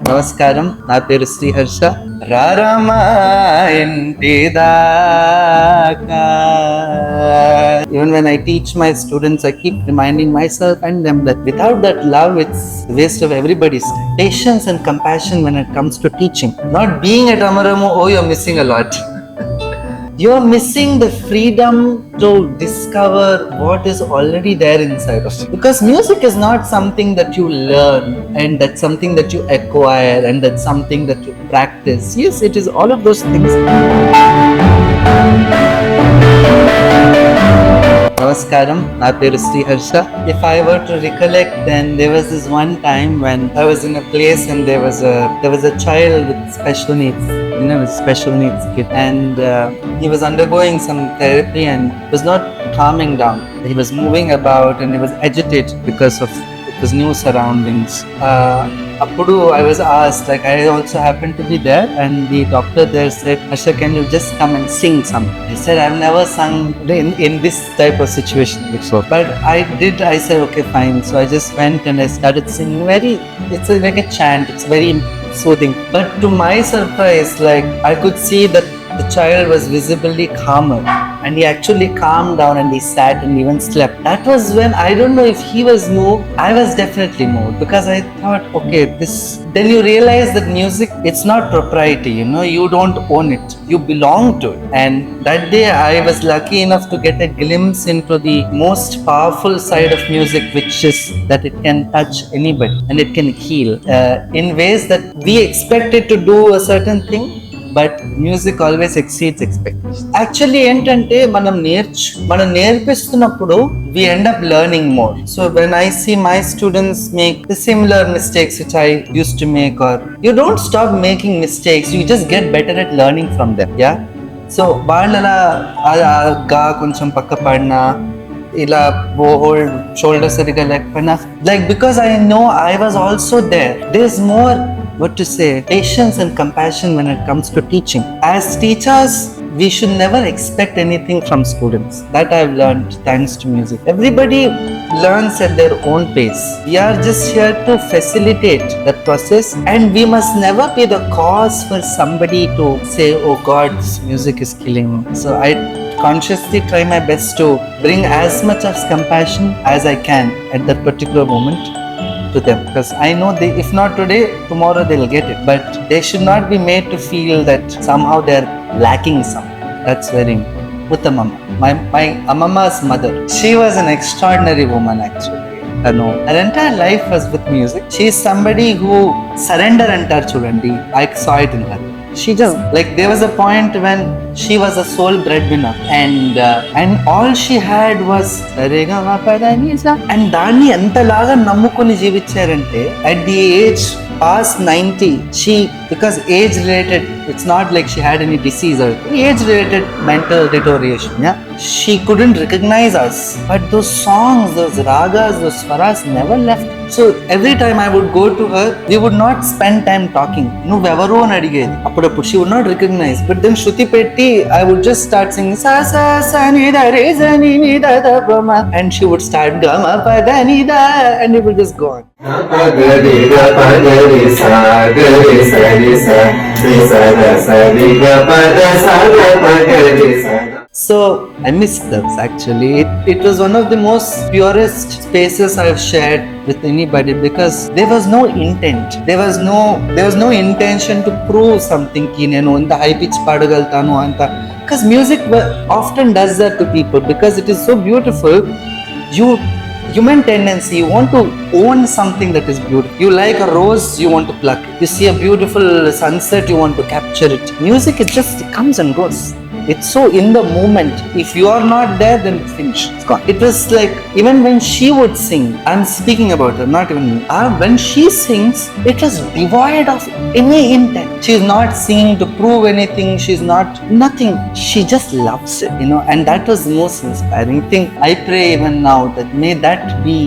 నమస్కారం, నా పేరు శ్రీ హర్ష. రారమా ఇంటి దాకా. Even when I teach my students, I keep reminding myself and them that without that love, it's a waste of everybody's time. Patience and compassion when it comes to teaching. Not being at Amaramu, oh, you're missing a lot. You're missing the freedom to discover what is already there inside of you. Because music is not something that you learn, and that's something that you acquire, and that's something that you practice. Yes, it is all of those things. Namaskaram, నా పేరు Shri Harsha. If I were to recollect, then there was this one time when I was in a place and there was a child with special needs, with special needs kid, and he was undergoing some therapy and was not calming down. He was moving about and he was agitated because of his new surroundings. Appudu I was asked, like I also happened to be there, and the doctor there said, Harsha, can you just come and sing something? I said, I've never sung in this type of situation before, but I did. I said, okay, fine. So I just went and I started singing. It's like a chant. It's very soothing. But to my surprise, like I could see that the child was visibly calmer, and he actually calmed down and he sat and even slept. That was when, I don't know if he was moved, I was definitely moved, because I thought, okay, then you realize that music, it's not propriety, you don't own it, you belong to it. And that day I was lucky enough to get a glimpse into the most powerful side of music, which is that it can touch anybody and it can heal in ways that we expect it to do a certain thing, but music always exceeds expectations. Actually ఏంటంటే మనం నేర్పిస్తున్నప్పుడు we end up learning more. So when I see my students make the similar mistakes which I used to make, or you don't stop making mistakes, you just get better at learning from them. Yeah, so వాళ్ళలా గా కొంచెం పక్క పడినా, ఇలా hold shoulder సరిగా లేకపోయినా, like because I know I was also there's more, what to say, patience and compassion when it comes to teaching. As teachers, we should never expect anything from students. That I've learned thanks to music. Everybody learns at their own pace. We are just here to facilitate that process, and we must never be the cause for somebody to say, oh God, this music is killing me. So I consciously try my best to bring as much of compassion as I can at that particular moment to them, because I know if not today, tomorrow they'll get it, but they should not be made to feel that somehow they're lacking something. That's very Muttamama, my Amama's mother. She was an extraordinary woman actually. Her entire life was with music. She is somebody who surrender antar chudandi. I saw it in her. She just, like, there was a point when she was a sole breadwinner, and all she had was Raga, and దాన్ని ఎంతలాగా నమ్ముకొని జీవించారంటే at the age past 90, she, because age related, it's not like she had any disease or age related mental deterioration, yeah, she couldn't recognize us, but those songs, those ragas, those swaras never left. So every time I would go to her, we would not spend time talking. Nuvevaru ani adigedi appudu she would not recognize, but then shruti petti I would just start singing sa sa sa ni da re sa ni da da pa ma, and she would start ga ma pa da ni da, and it would just go on. Pa ga re ga pa ga re sa ga re sa re sa re sa da sa re ga pa da sa ga pa ga re sa. So I miss those actually. It was one of the most purest spaces I've shared with anybody, because there was no intent. There was no intention to prove something ki nenu anta high pitch padagaltanu anta, because music often does that to people, because it is so beautiful. Human tendency, you want to own something that is beautiful. You like a rose, you want to pluck it. You see a beautiful sunset, you want to capture it. Music, it just comes and goes. It's so in the moment. If you are not there, then it's finished. It's gone. It was like, even when she would sing, I'm speaking about her, not even me. When she sings, it was devoid of any intent. She's not singing to prove anything. She's not, nothing. She just loves it, and that was the most inspiring thing. I pray even now that may that be,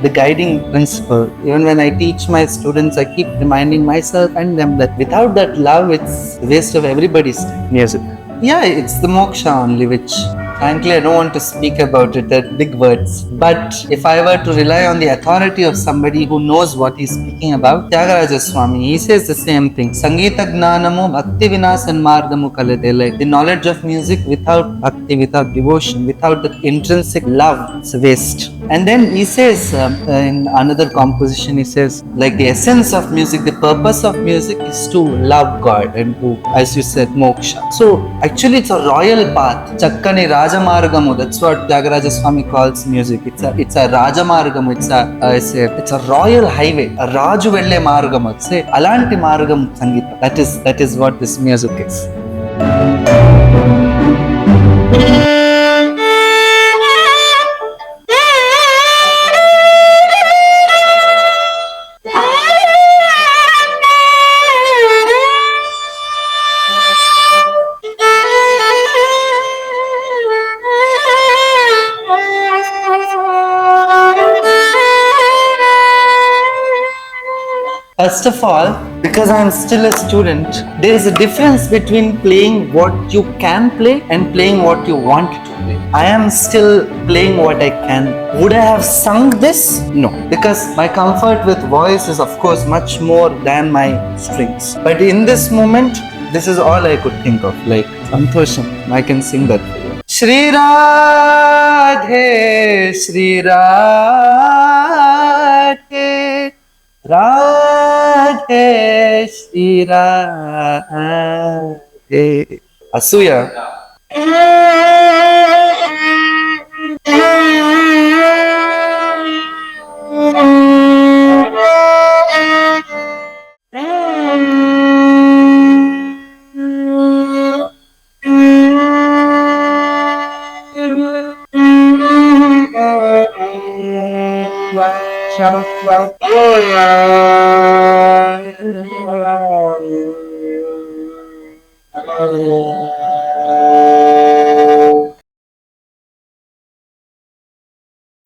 the guiding principle. Even when I teach my students, I keep reminding myself and them that without that love, it's a waste of everybody's time. Music. Yeah, it's the moksha only which Frankly, I don't want to speak about it. They're big words. But if I were to rely on the authority of somebody who knows what he's speaking about, Tyagaraja Swami, he says the same thing. Sangeeta gnanamu bhakti vinasan margamu kalade. Like the knowledge of music without bhakti, without devotion, without the intrinsic love, it's a waste. And then he says in another composition, he says, like the essence of music, the purpose of music is to love God and to, as you said, moksha. So actually it's a royal path. Chakkani Rajamargamu, that's what Tyagaraja Swami calls music. It's a Rajamargamu, it's a royal highway, a Raju Velle Margamu. Say Alanti Margam Sangeeta. That is what this music is. First of all, because I am still a student, there is a difference between playing what you can play and playing what you want to play. I am still playing what I can. Would I have sung this? No, because my comfort with voice is of course much more than my strings. But in this moment, this is all I could think of. Like, Santosham, I can sing that for you. Shri Radhe, Shri Radhe, Radhe, Shri Radhe. Asuya.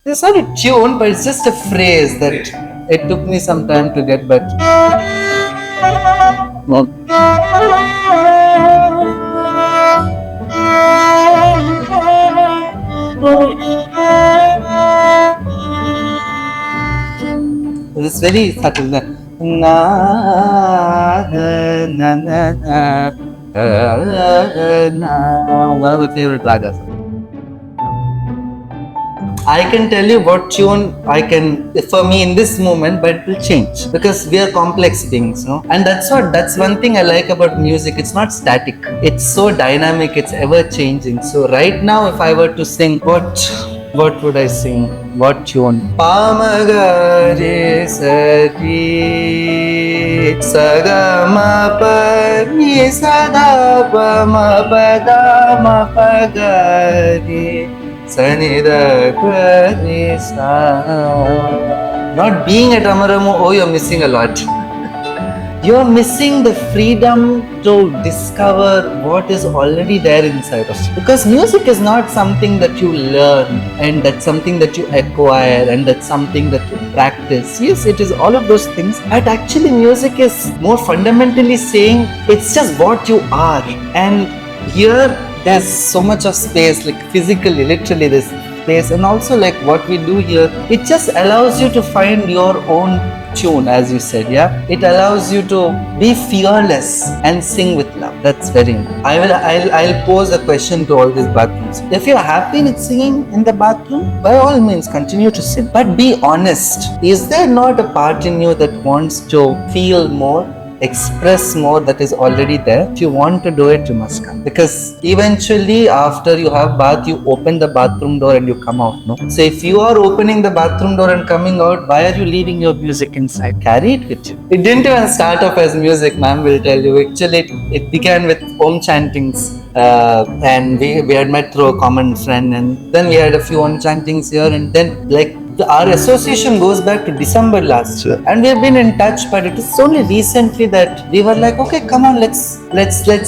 It's not a tune, but it's just a phrase that it took me some time to get, but well, it's very subtle. Na na na na. One of the favorite ragas. I can tell you what tune I can, for me in this moment, but it will change because we are complex beings, no? And that's one thing I like about music. It's not static. It's so dynamic. It's ever changing. So right now, if I were to sing, what would I sing? What tune? Pamagare sati sagama pani sada pama pada ma pagare. Not being at Amaramu, oh, you're missing a lot. You're missing the freedom to discover what is already there inside of you. Because music is not something that you learn and that's something that you acquire and that's something that you practice. Yes, it is all of those things. But actually music is more fundamentally saying it's just what you are. And here there's so much of space, like physically, literally there's space, and also like what we do here, it just allows you to find your own tune, as you said, yeah. It allows you to be fearless and sing with love. That's very important. I'll pose a question to all these bathrooms. If you're happy with singing in the bathroom, by all means continue to sing. But be honest. Is there not a part in you that wants to feel more? Express more that is already there? If you want to do it, you must come, because eventually after you have bath, you open the bathroom door and you come out, no? So if you are opening the bathroom door and coming out, why are you leaving your music inside? Carry it with you. It didn't even start off as music, ma'am will tell you. Actually it began with Om chantings. And we had met through a common friend, and then we had a few Om chantings here, and then like Our association goes back to December last year, and we have been in touch. But it is only recently that we were like, okay, come on, let's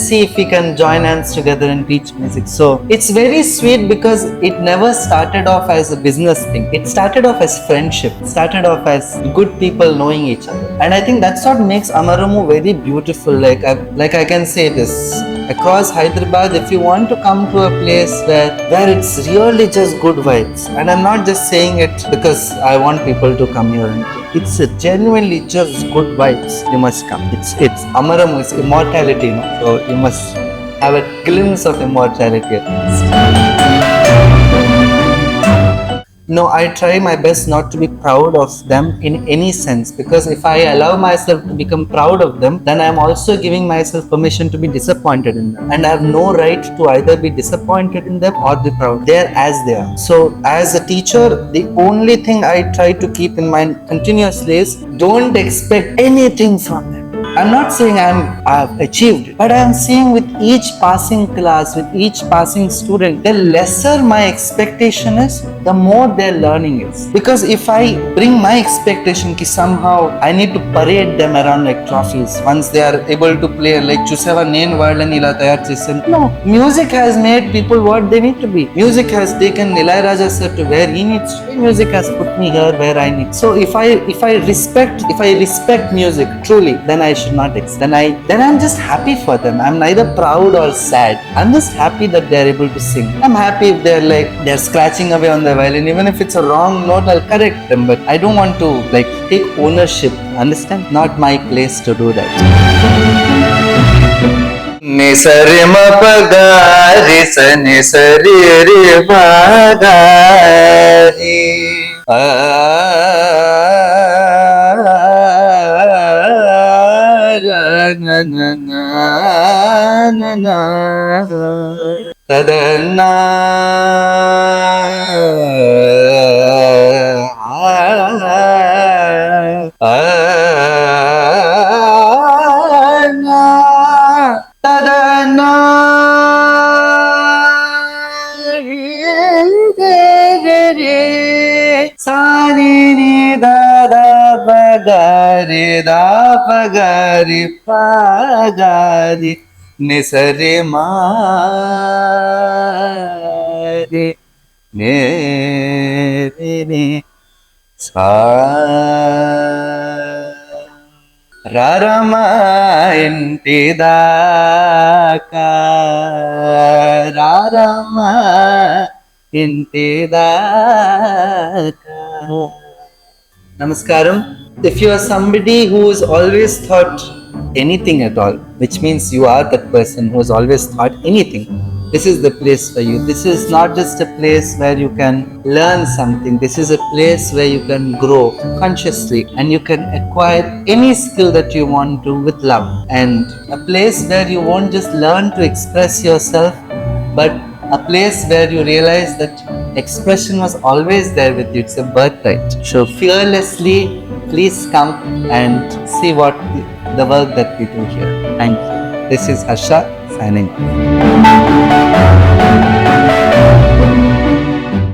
see if we can join hands together and teach music. So it's very sweet because it never started off as a business thing. It started off as friendship. It started off as good people knowing each other, and I think that's what makes Amaramu very beautiful. Like I can say this. Across Hyderabad, if you want to come to a place where it's really just good vibes, and I'm not just saying it because I want people to come here, it's genuinely just good vibes, you must come. It's Amaramu, it's immortality, so you must have a glimpse of immortality. No, I try my best not to be proud of them in any sense, because if I allow myself to become proud of them, then I am also giving myself permission to be disappointed in them. And I have no right to either be disappointed in them or be proud. They are as they are. So as a teacher, the only thing I try to keep in mind continuously is don't expect anything from them. I'm not saying I've achieved it, but I'm saying with each passing class, with each passing student, the lesser my expectation is, the more their learning is. Because if I bring my expectation ki somehow I need to parade them around like trophies once they are able to play like Chuseva Nain Violin ila tayar chesam. No, music has made people what they need to be. Music has taken Nilay Raja sir to where he needs to be. Music has put me here where I need. So if I respect music truly, then I should not then I'm just happy for them. I'm neither proud or sad. I'm just happy that they're able to sing. I'm happy if they're scratching away on the violin. Even if it's a wrong note, I'll correct them. But I don't want to take ownership. Understand? Not my place to do that. Nisari mapagari sa nisari na na na na tadana tadana sani da da pagari da pagari pagari nisare mare ne ne sa rarama intidaka rarama intidaka. Namaskaram. If you are somebody who has always thought anything at all, which means you are that person who has always thought anything, this is the place for you. This is not just a place where you can learn something. This is a place where you can grow consciously and you can acquire any skill that you want to with love. And a place where you won't just learn to express yourself, but a place where you realize that expression was always there with you. It's a birthright. So fearlessly, please come and see what the work that we do here. Thank you. This is Harsha signing off.